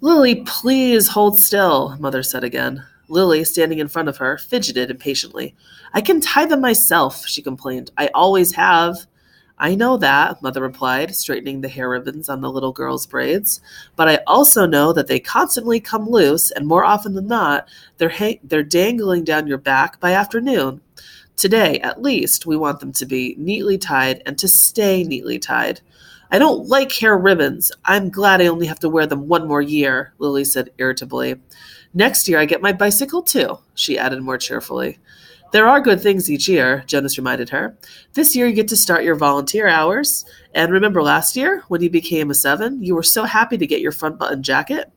Lily, please hold still, Mother said again. Lily, standing in front of her, fidgeted impatiently. I can tie them myself, she complained. I always have. I know that, Mother replied, straightening the hair ribbons on the little girl's braids. But I also know that they constantly come loose, and more often than not, they're dangling down your back by afternoon. Today, at least, we want them to be neatly tied and to stay neatly tied. I don't like hair ribbons. I'm glad I only have to wear them one more year, Lily said irritably. Next year I get my bicycle too, she added more cheerfully. There are good things each year, Jonas reminded her. This year you get to start your volunteer hours. And remember last year, when you became a 7, you were so happy to get your front button jacket?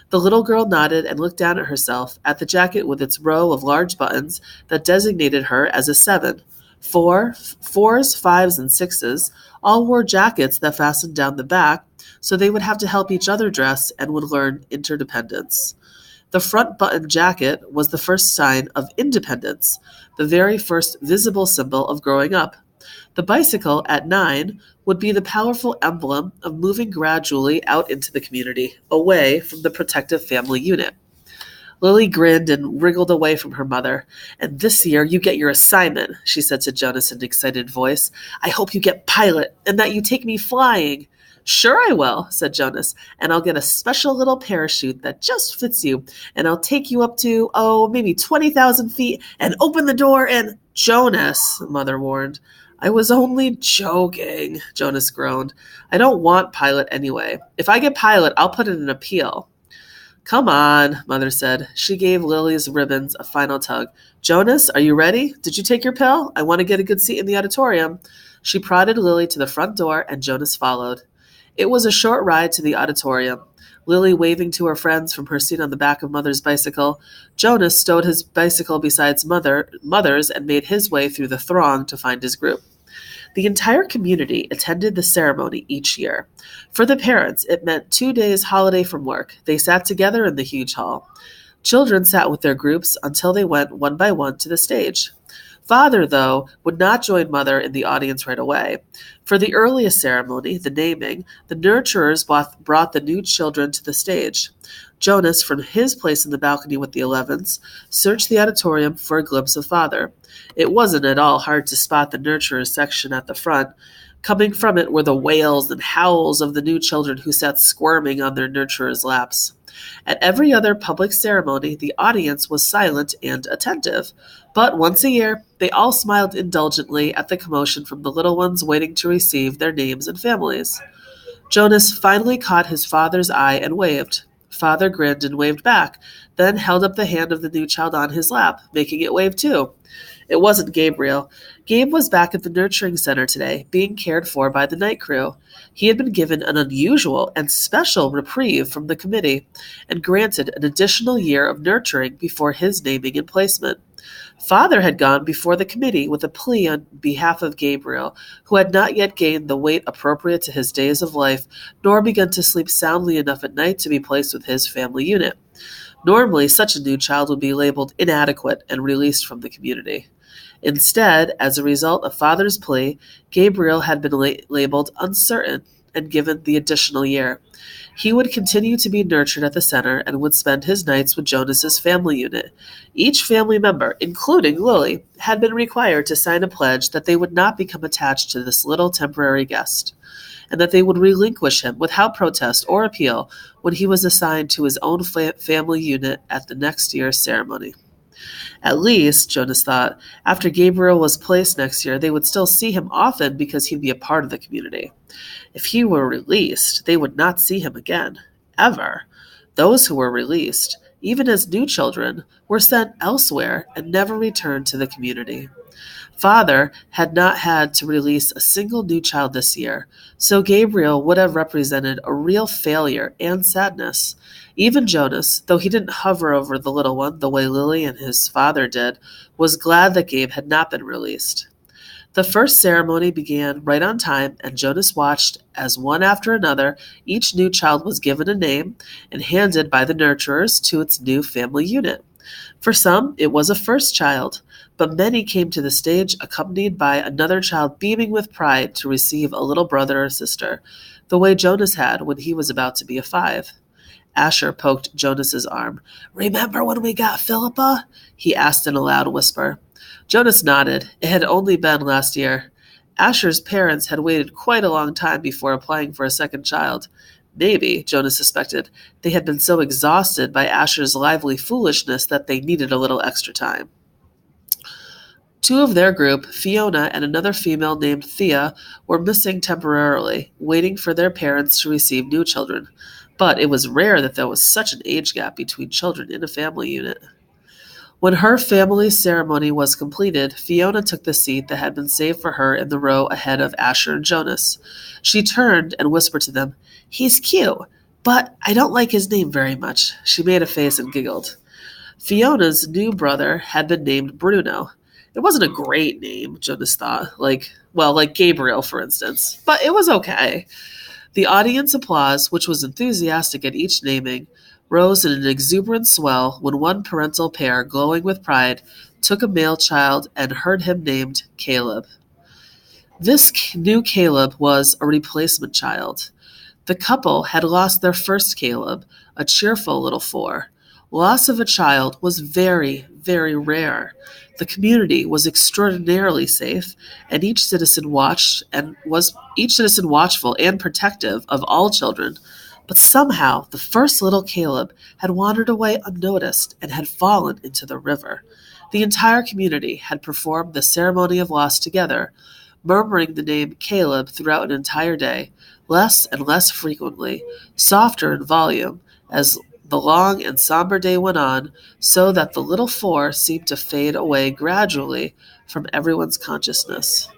The little girl nodded and looked down at herself, at the jacket with its row of large buttons that designated her as a 7. 4s, 5s, and 6s all wore jackets that fastened down the back, so they would have to help each other dress and would learn interdependence. The front button jacket was the first sign of independence, the very first visible symbol of growing up. The bicycle, at 9, would be the powerful emblem of moving gradually out into the community, away from the protective family unit. Lily grinned and wriggled away from her mother. And this year you get your assignment, she said to Jonas in an excited voice. I hope you get pilot and that you take me flying. Sure I will, said Jonas, and I'll get a special little parachute that just fits you, and I'll take you up to, maybe 20,000 feet and open the door and... Jonas, Mother warned. I was only joking, Jonas groaned. I don't want pilot anyway. If I get pilot, I'll put in an appeal. Come on, Mother said. She gave Lily's ribbons a final tug. Jonas, are you ready? Did you take your pill? I want to get a good seat in the auditorium. She prodded Lily to the front door, and Jonas followed. It was a short ride to the auditorium. Lily waving to her friends from her seat on the back of Mother's bicycle. Jonas stowed his bicycle beside Mother's and made his way through the throng to find his group. The entire community attended the ceremony each year. For the parents, it meant 2 days holiday from work. They sat together in the huge hall. Children sat with their groups until they went one by one to the stage. Father, though, would not join Mother in the audience right away. For the earliest ceremony, the naming, the nurturers brought the new children to the stage. Jonas, from his place in the balcony with the 11s, searched the auditorium for a glimpse of Father. It wasn't at all hard to spot the nurturers section at the front. Coming from it were the wails and howls of the new children who sat squirming on their nurturers' laps. At every other public ceremony, the audience was silent and attentive. But once a year, they all smiled indulgently at the commotion from the little ones waiting to receive their names and families. Jonas finally caught his father's eye and waved. Father grinned and waved back, then held up the hand of the new child on his lap, making it wave too. It wasn't Gabriel. Gabe was back at the nurturing center today, being cared for by the night crew. He had been given an unusual and special reprieve from the committee, and granted an additional year of nurturing before his naming and placement. Father had gone before the committee with a plea on behalf of Gabriel, who had not yet gained the weight appropriate to his days of life, nor begun to sleep soundly enough at night to be placed with his family unit. Normally, such a new child would be labeled inadequate and released from the community. Instead, as a result of Father's plea, Gabriel had been labeled uncertain and given the additional year. He would continue to be nurtured at the center and would spend his nights with Jonas's family unit. Each family member, including Lily, had been required to sign a pledge that they would not become attached to this little temporary guest, and that they would relinquish him without protest or appeal when he was assigned to his own family unit at the next year's ceremony. At least, Jonas thought, after Gabriel was placed next year, they would still see him often because he'd be a part of the community. If he were released, they would not see him again, ever. Those who were released, even as new children, were sent elsewhere and never returned to the community. Father had not had to release a single new child this year, so Gabriel would have represented a real failure and sadness. Even Jonas, though he didn't hover over the little one the way Lily and his father did, was glad that Gabe had not been released. The first ceremony began right on time, and Jonas watched as one after another each new child was given a name and handed by the nurturers to its new family unit. For some, it was a first child, but many came to the stage accompanied by another child beaming with pride to receive a little brother or sister, the way Jonas had when he was about to be a 5. Asher poked Jonas's arm. "Remember when we got Philippa?" he asked in a loud whisper. Jonas nodded. It had only been last year. Asher's parents had waited quite a long time before applying for a second child. Maybe, Jonas suspected, they had been so exhausted by Asher's lively foolishness that they needed a little extra time. Two of their group, Fiona and another female named Thea, were missing temporarily, waiting for their parents to receive new children. But it was rare that there was such an age gap between children in a family unit. When her family's ceremony was completed, Fiona took the seat that had been saved for her in the row ahead of Asher and Jonas. She turned and whispered to them, "He's cute, but I don't like his name very much." She made a face and giggled. Fiona's new brother had been named Bruno. It wasn't a great name, Jonas thought, like Gabriel, for instance, but it was okay. The audience applause, which was enthusiastic at each naming, rose in an exuberant swell when one parental pair, glowing with pride, took a male child and heard him named Caleb. This new Caleb was a replacement child. The couple had lost their first Caleb, a cheerful little four. Loss of a child was very, very rare. The community was extraordinarily safe, and each citizen watchful and protective of all children. But somehow the first little Caleb had wandered away unnoticed and had fallen into the river. The entire community had performed the ceremony of loss together, murmuring the name Caleb throughout an entire day, less and less frequently, softer in volume, as the long and somber day went on, so that the little four seemed to fade away gradually from everyone's consciousness.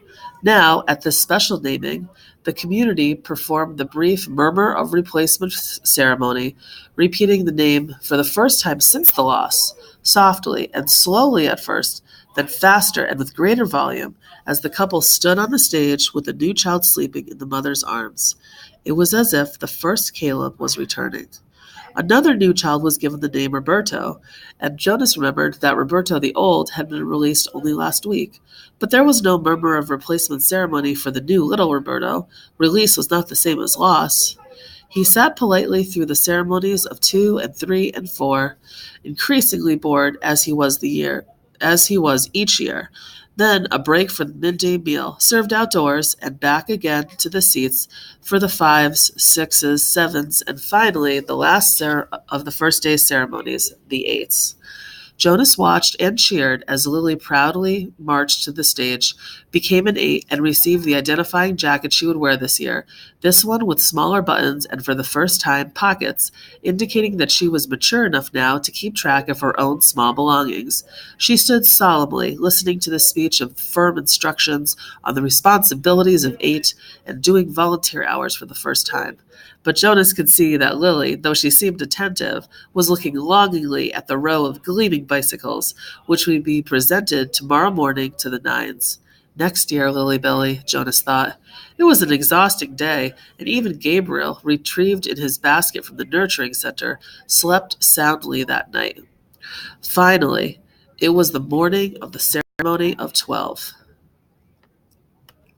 Now, at this special naming, the community performed the brief murmur of replacement ceremony, repeating the name for the first time since the loss, softly and slowly at first, then faster and with greater volume, as the couple stood on the stage with the new child sleeping in the mother's arms. It was as if the first Caleb was returning. Another new child was given the name Roberto, and Jonas remembered that Roberto the Old had been released only last week. But there was no murmur of replacement ceremony for the new little Roberto. Release was not the same as loss. He sat politely through the ceremonies of 2 and 3 and 4, increasingly bored as he was each year. Then a break for the midday meal, served outdoors, and back again to the seats for the 5s, 6s, 7s, and finally the last of the first day's ceremonies, the 8s. Jonas watched and cheered as Lily proudly marched to the stage, became an 8, and received the identifying jacket she would wear this year, this one with smaller buttons and for the first time pockets, indicating that she was mature enough now to keep track of her own small belongings. She stood solemnly, listening to the speech of firm instructions on the responsibilities of 8 and doing volunteer hours for the first time. But Jonas could see that Lily, though she seemed attentive, was looking longingly at the row of gleaming bicycles, which would be presented tomorrow morning to the 9s. Next year, Lily Billy, Jonas thought. It was an exhausting day, and even Gabriel, retrieved in his basket from the nurturing center, slept soundly that night. Finally, it was the morning of the ceremony of 12.